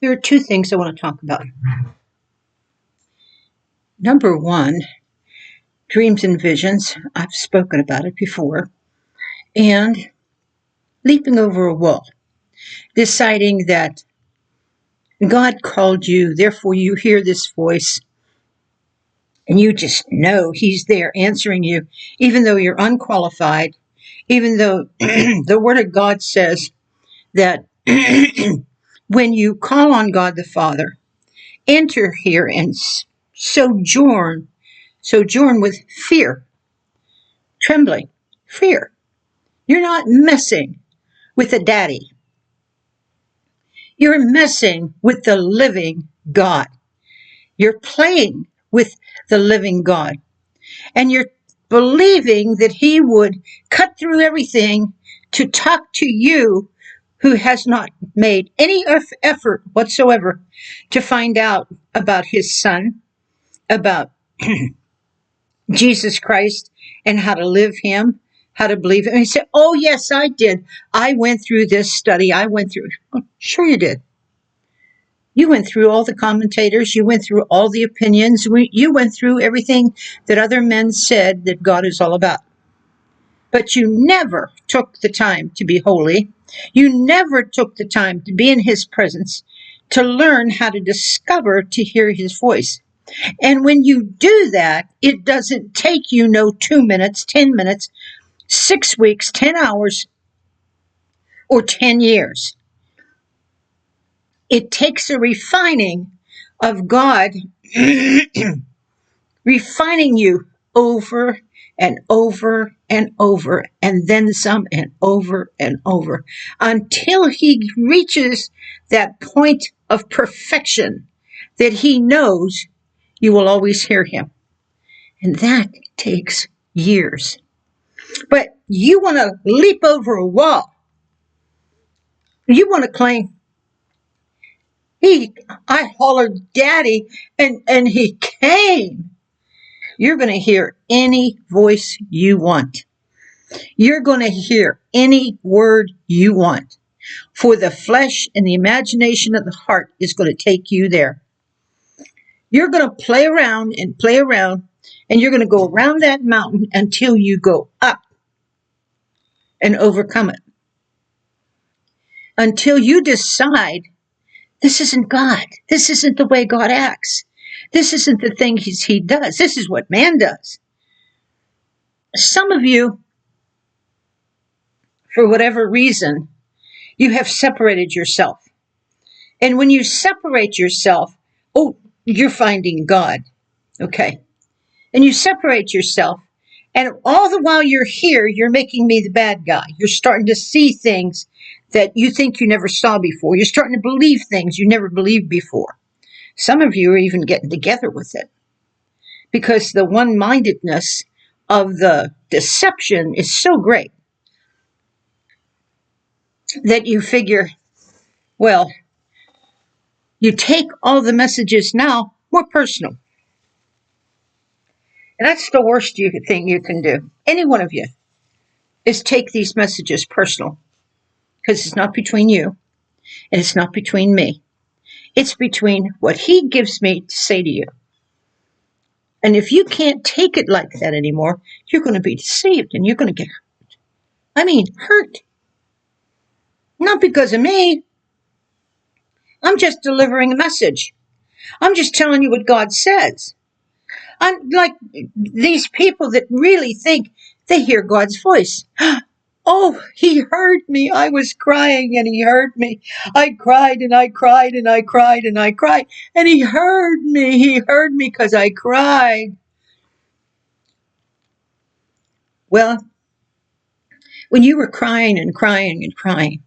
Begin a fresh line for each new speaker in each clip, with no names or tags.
There are two things I want to talk about. Number one, dreams and visions. I've spoken about it before. And leaping over a wall. Deciding that God called you, therefore you hear this voice, and you just know He's there answering you, even though you're unqualified, even though the Word of God says that when you call on God the Father, enter here and sojourn with fear, trembling, fear. You're not messing with a daddy. You're messing with the living God. You're playing with the living God. And you're believing that He would cut through everything to talk to you, who has not made any effort whatsoever to find out about His Son, about Jesus Christ, and how to live Him, how to believe Him. And he said, oh, yes, I did. I went through this study. I went through. Oh, sure you did. You went through all the commentators. You went through all the opinions. You went through everything that other men said that God is all about. But you never took the time to be holy. You never took the time to be in His presence, to learn how to discover, to hear His voice. And when you do that, it doesn't take you 2 minutes, 10 minutes, 6 weeks, 10 hours, or 10 years. It takes a refining of God refining you over and over and over, and then some, and over, until He reaches that point of perfection that He knows you will always hear Him. And that takes years. But you want to leap over a wall. You want to claim, I hollered Daddy, and He came. You're going to hear any voice you want. You're going to hear any word you want. For the flesh and the imagination of the heart is going to take you there. You're going to play around, and you're going to go around that mountain until you go up and overcome it. Until you decide, this isn't God. This isn't the way God acts. This isn't the thing He does. This is what man does. Some of you, for whatever reason, you have separated yourself. And when you separate yourself, you're finding God. Okay. And you separate yourself, and all the while you're here, you're making me the bad guy. You're starting to see things that you think you never saw before. You're starting to believe things you never believed before. Some of you are even getting together with it, because the one-mindedness of the deception is so great that you figure, well, you take all the messages now more personal. And that's the worst thing you can do. Any one of you is take these messages personal, because it's not between you and it's not between me. It's between what He gives me to say to you. And if you can't take it like that anymore, you're going to be deceived and you're going to get hurt. I mean, hurt. Not because of me. I'm just delivering a message. I'm just telling you what God says. I'm like these people that really think they hear God's voice. Oh, He heard me. I was crying and He heard me. I cried and I cried and I cried and I cried. And He heard me. He heard me because I cried. Well, when you were crying and crying and crying,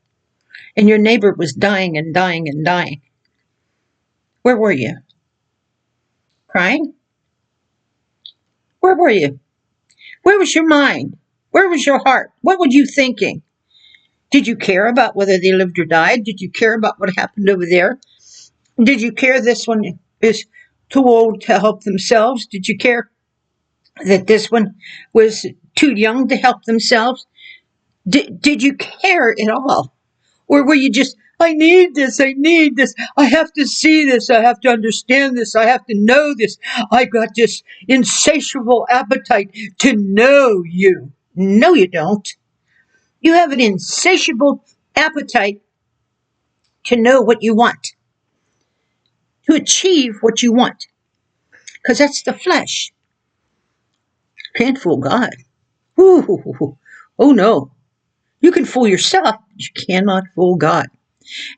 and your neighbor was dying and dying and dying, where were you? Crying? Where were you? Where was your mind? Where was your heart? What were you thinking? Did you care about whether they lived or died? Did you care about what happened over there? Did you care this one is too old to help themselves? Did you care that this one was too young to help themselves? Did you care at all? Or were you just I need this. I need this. I have to see this. I have to understand this. I have to know this. I got this insatiable appetite to know you. No, you don't. You have an insatiable appetite to know what you want, to achieve what you want, because that's the flesh. Can't fool God. Ooh, oh no. You can fool yourself, but you cannot fool God.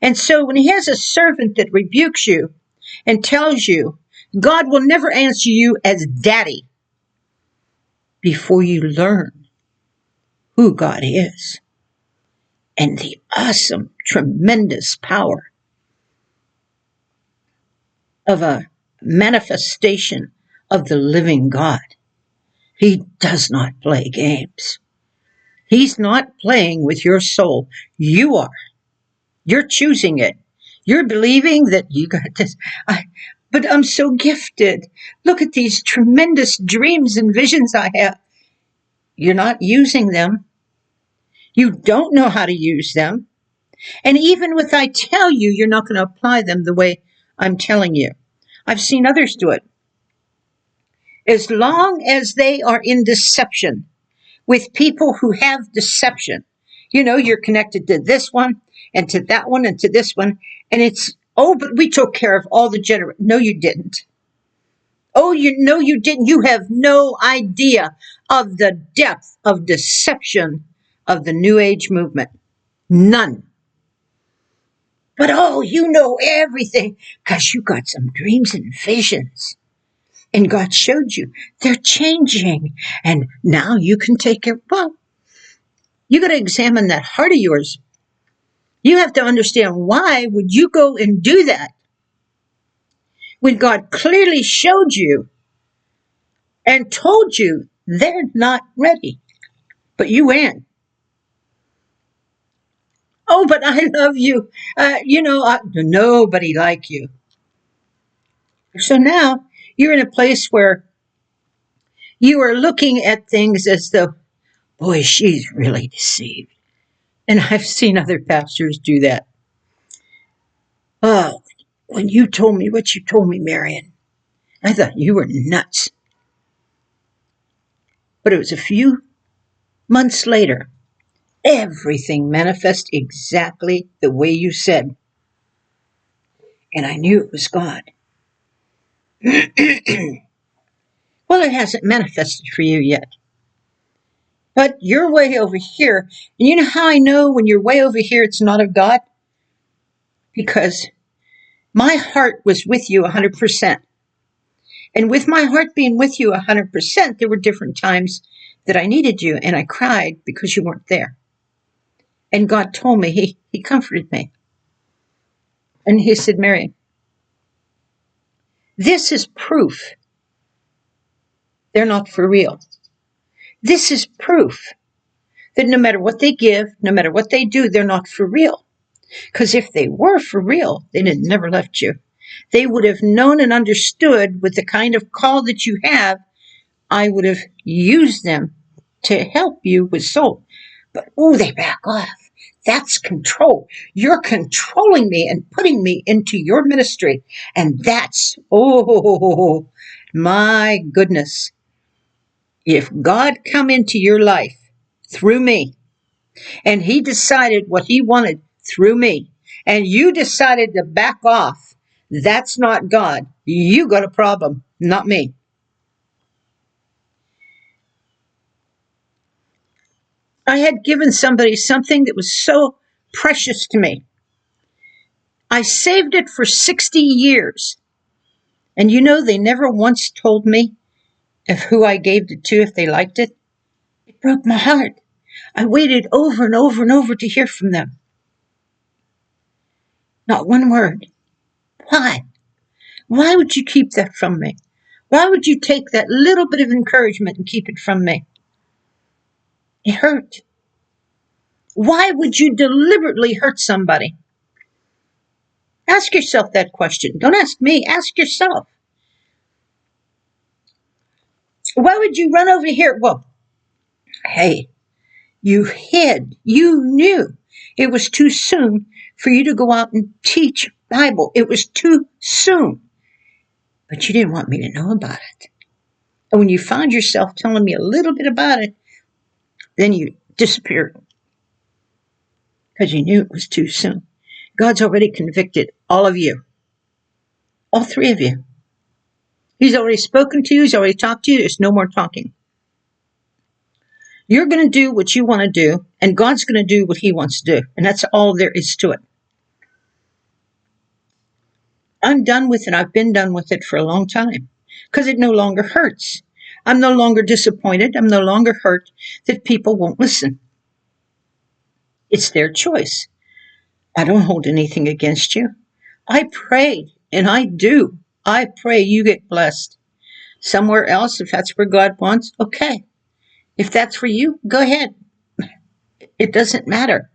And so when he has a servant that rebukes you and tells you, God will never answer you as daddy before you learn who God is and the awesome, tremendous power of a manifestation of the living God. He does not play games. He's not playing with your soul. You are. You're choosing it. You're believing that you got this. But I'm so gifted. Look at these tremendous dreams and visions I have. You're not using them. You don't know how to use them. And even with I tell you, you're not going to apply them the way I'm telling you. I've seen others do it. As long as they are in deception with people who have deception, you know, you're connected to this one and to that one and to this one. And it's, oh, but we took care of all the No, you didn't. Oh, you didn't. You have no idea of the depth of deception of the New Age movement. None. But oh, you know everything because you got some dreams and visions. And God showed you they're changing. And now you can take it. Well, you got to examine that heart of yours. You have to understand, why would you go and do that when God clearly showed you and told you they're not ready? But you went. Oh, but I love you. Nobody like you. So now you're in a place where you are looking at things as though, boy, she's really deceived. And I've seen other pastors do that. Oh, when you told me what you told me, Marion, I thought you were nuts. But it was a few months later, everything manifested exactly the way you said. And I knew it was God. Well, it hasn't manifested for you yet. But you're way over here. And you know how I know when you're way over here it's not of God? Because my heart was with you 100%. And with my heart being with you 100%, there were different times that I needed you and I cried because you weren't there. And God told me, He comforted me. And He said, Mary, this is proof they're not for real. This is proof that no matter what they give, no matter what they do, they're not for real. Because if they were for real, they'd have never left you. They would have known and understood with the kind of call that you have, I would have used them to help you with soul. But, they back off. That's control. You're controlling me and putting me into your ministry. And that's, my goodness. If God come into your life through me, and He decided what He wanted through me, and you decided to back off, that's not God. You got a problem, not me. I had given somebody something that was so precious to me. I saved it for 60 years. And they never once told me of who I gave it to, if they liked it. It broke my heart. I waited over and over and over to hear from them. Not one word. Why? Why would you keep that from me? Why would you take that little bit of encouragement and keep it from me? It hurt. Why would you deliberately hurt somebody? Ask yourself that question. Don't ask me. Ask yourself. Why would you run over here? Well, hey, You hid. You knew it was too soon for you to go out and teach Bible. It was too soon. But you didn't want me to know about it. And when you found yourself telling me a little bit about it, then you disappeared because you knew it was too soon. God's already convicted all of you, all three of you. He's already spoken to you. He's already talked to you. There's no more talking. You're going to do what you want to do, and God's going to do what he wants to do. And that's all there is to it. I'm done with it. I've been done with it for a long time because it no longer hurts. I'm no longer disappointed. I'm no longer hurt that people won't listen. It's their choice. I don't hold anything against you. I pray, and I do. I pray you get blessed. Somewhere else, if that's where God wants, okay. If that's for you, go ahead. It doesn't matter.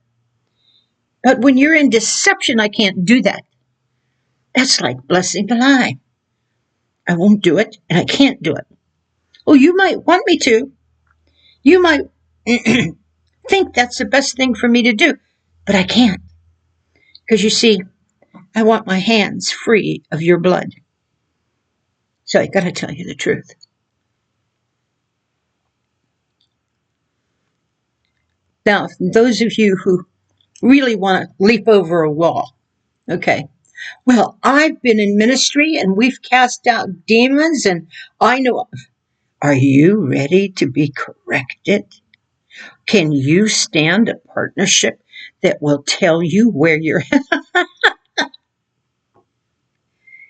But when you're in deception, I can't do that. That's like blessing the lie. I won't do it, and I can't do it. Oh, you might want me to. You might think that's the best thing for me to do, but I can't. Because you see, I want my hands free of your blood. So I got to tell you the truth. Now, those of you who really want to leap over a wall, okay. Well, I've been in ministry and we've cast out demons and I know. Are you ready to be corrected? Can you stand a partnership that will tell you where you're at?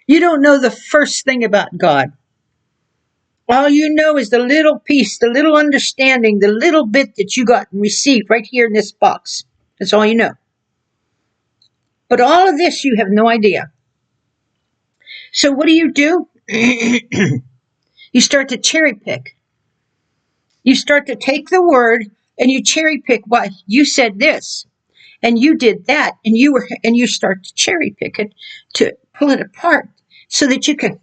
You don't know the first thing about God. All you know is the little piece, the little understanding, the little bit that you got and received right here in this box. That's all you know. But all of this, you have no idea. So what do? You start to cherry pick. You start to take the word and you cherry pick. Why you said this and you did that and you start to cherry pick it to pull it apart so that you can.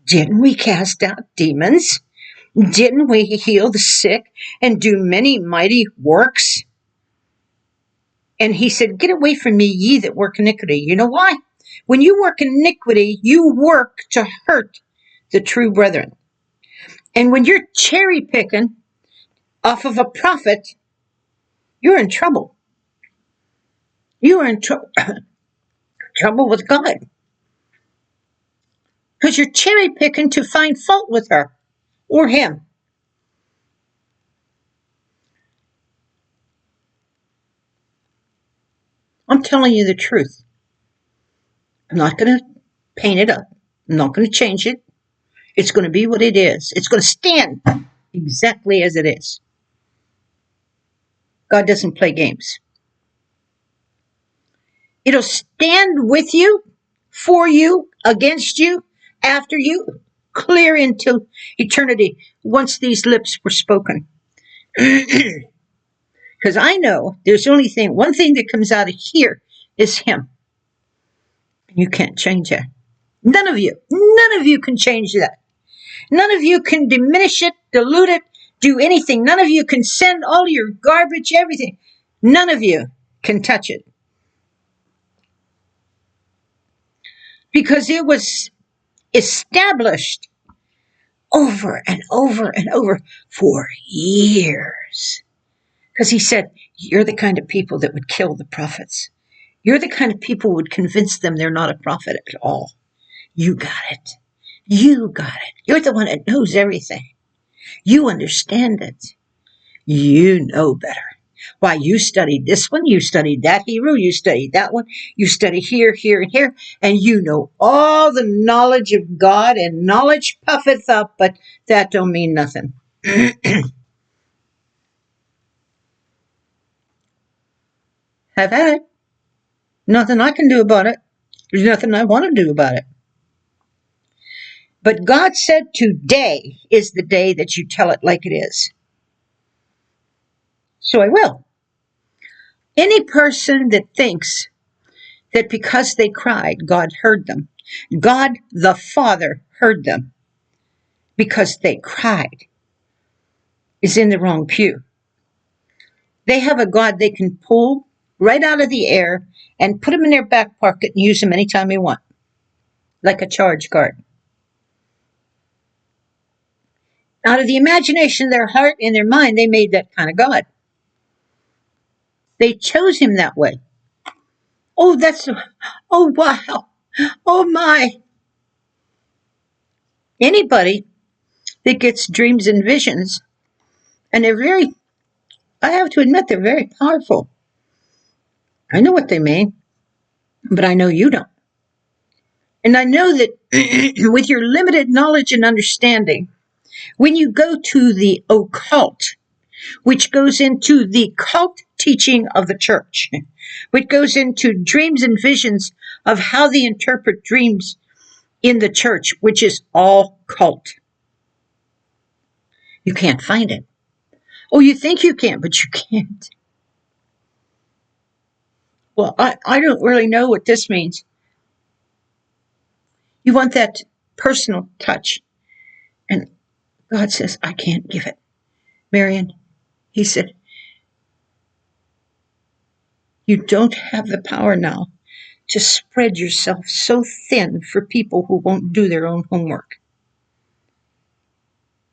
Didn't we cast out demons? Didn't we heal the sick and do many mighty works? And he said, get away from me, ye that work iniquity. You know why? When you work iniquity, you work to hurt the true brethren. And when you're cherry picking off of a prophet, you're in trouble. You are in trouble with God. Because you're cherry picking to find fault with her or him. I'm telling you the truth. I'm not going to paint it up. I'm not going to change it. It's going to be what it is. It's going to stand exactly as it is. God doesn't play games. It'll stand with you, for you, against you, after you, clear into eternity once these lips were spoken. Because I know there's only one thing that comes out of here is him. You can't change that. None of you can change that. None of you can diminish it, dilute it, do anything. None of you can send all your garbage, everything. None of you can touch it. Because it was established over and over and over for years. Because he said, you're the kind of people that would kill the prophets. You're the kind of people who would convince them they're not a prophet at all. You got it. You got it. You're the one that knows everything. You understand it. You know better. Why, you studied this one, you studied that Hebrew, you studied that one, you study here, here, and here, and you know all the knowledge of God, and knowledge puffeth up, but that don't mean nothing. Have had it. Nothing I can do about it. There's nothing I want to do about it. But God said today is the day that you tell it like it is. So I will. Any person that thinks that because they cried, God heard them. God the Father heard them because they cried. is in the wrong pew. They have a God they can pull right out of the air and put them in their back pocket and use them anytime they want, like a charge card. Out of the imagination of their heart and their mind, they made that kind of God. They chose him that way. Oh, oh, wow. Oh, my. Anybody that gets dreams and visions, and I have to admit, they're very powerful. I know what they mean, but I know you don't. And I know that with your limited knowledge and understanding, when you go to the occult, which goes into the cult teaching of the church, which goes into dreams and visions of how they interpret dreams in the church, which is all cult. You can't find it. Oh, you think you can, but you can't. Well, I don't really know what this means. You want that personal touch. And God says, I can't give it. Marion, he said, you don't have the power now to spread yourself so thin for people who won't do their own homework.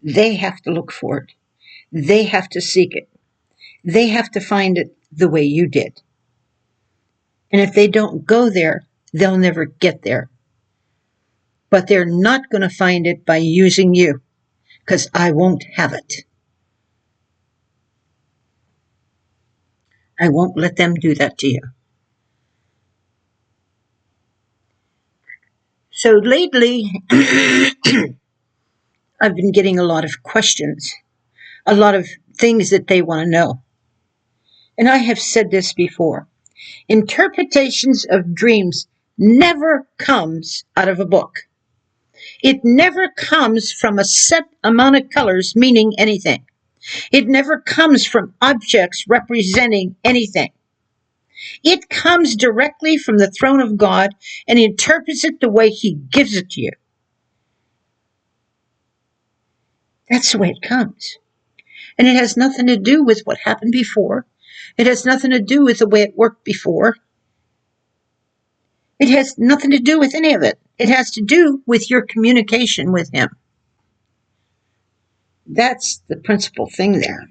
They have to look for it. They have to seek it. They have to find it the way you did. And if they don't go there, they'll never get there. But they're not going to find it by using you, because I won't have it. I won't let them do that to you. So lately, I've been getting a lot of questions, a lot of things that they want to know. And I have said this before. Interpretations of dreams never comes out of a book. It never comes from a set amount of colors meaning anything. It never comes from objects representing anything. It comes directly from the throne of God and he interprets it the way he gives it to you. That's the way it comes. And it has nothing to do with what happened before. It has nothing to do with the way it worked before. It has nothing to do with any of it. It has to do with your communication with him. That's the principal thing there.